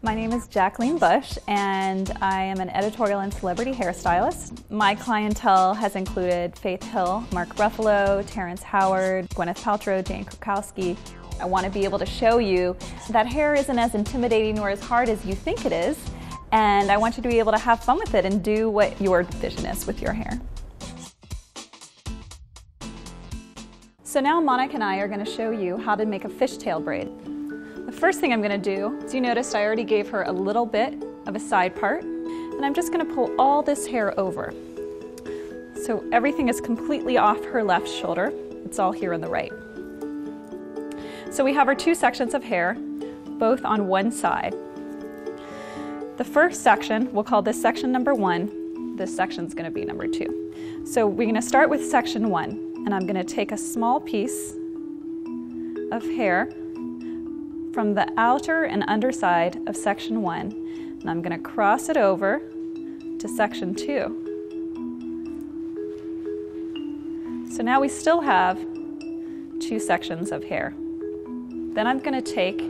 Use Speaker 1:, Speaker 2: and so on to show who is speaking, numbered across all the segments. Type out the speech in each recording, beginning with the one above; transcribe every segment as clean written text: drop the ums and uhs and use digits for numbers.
Speaker 1: My name is Jacqueline Bush, and I am an editorial and celebrity hairstylist. My clientele has included Faith Hill, Mark Ruffalo, Terrence Howard, Gwyneth Paltrow, Jane Krakowski. I want to be able to show you that hair isn't as intimidating or as hard as you think it is, and I want you to be able to have fun with it and do what your vision is with your hair. So now Monica and I are going to show you how to make a fishtail braid. The first thing I'm going to do is, you noticed I already gave her a little bit of a side part, and I'm just going to pull all this hair over. So everything is completely off her left shoulder. It's all here on the right. So we have our two sections of hair, both on one side. The first section, we'll call this section number 1. This section's going to be number 2. So we're going to start with section 1, and I'm going to take a small piece of hair from the outer and underside of section 1, and I'm going to cross it over to section 2. So now we still have 2 sections of hair. Then I'm going to take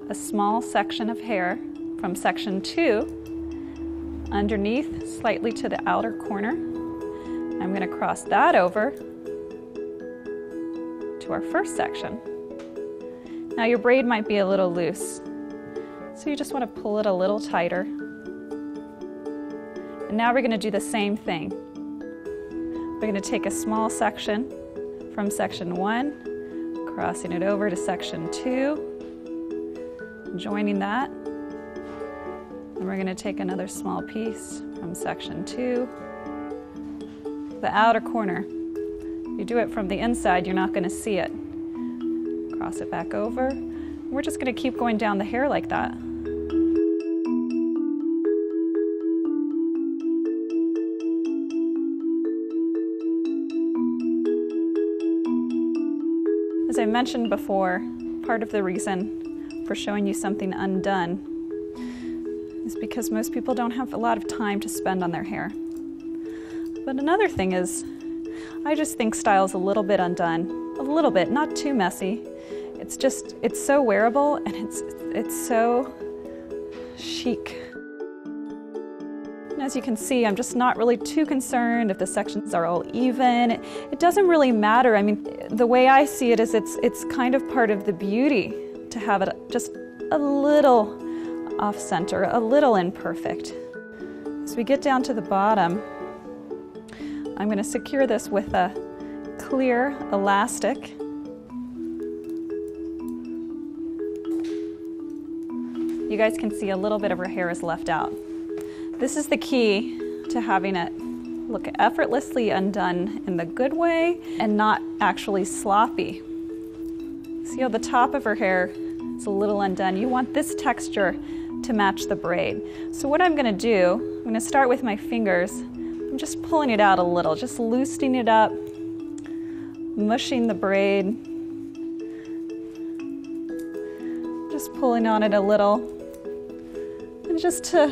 Speaker 1: a small section of hair from section 2 underneath, slightly to the outer corner. I'm going to cross that over to our first section. Now your braid might be a little loose, so you just want to pull it a little tighter. And now we're going to do the same thing. We're going to take a small section from section 1, crossing it over to section 2, joining that. And we're going to take another small piece from section 2, the outer corner. You do it from the inside, you're not going to see it. Cross it back over. We're just going to keep going down the hair like that. As I mentioned before, part of the reason for showing you something undone is because most people don't have a lot of time to spend on their hair. But another thing is, I just think style's a little bit undone. A little bit, not too messy. It's so wearable, and it's so chic. And as you can see, I'm just not really too concerned if the sections are all even. It doesn't really matter. I mean, the way I see it is it's kind of part of the beauty to have it just a little off-center, a little imperfect. As we get down to the bottom, I'm going to secure this with a clear elastic. You guys can see a little bit of her hair is left out. This is the key to having it look effortlessly undone in the good way and not actually sloppy. See how the top of her hair is a little undone? You want this texture to match the braid. So what I'm going to do, I'm going to start with my fingers. I'm just pulling it out a little, just loosening it up, mushing the braid, just pulling on it a little. And just to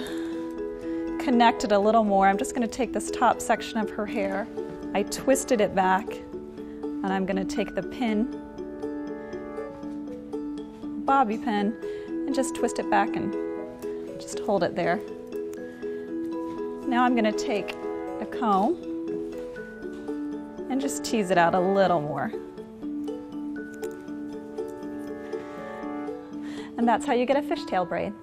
Speaker 1: connect it a little more, I'm just going to take this top section of her hair. I twisted it back, and I'm going to take the pin, bobby pin, and just twist it back and just hold it there. Now I'm going to take a comb and just tease it out a little more. And that's how you get a fishtail braid.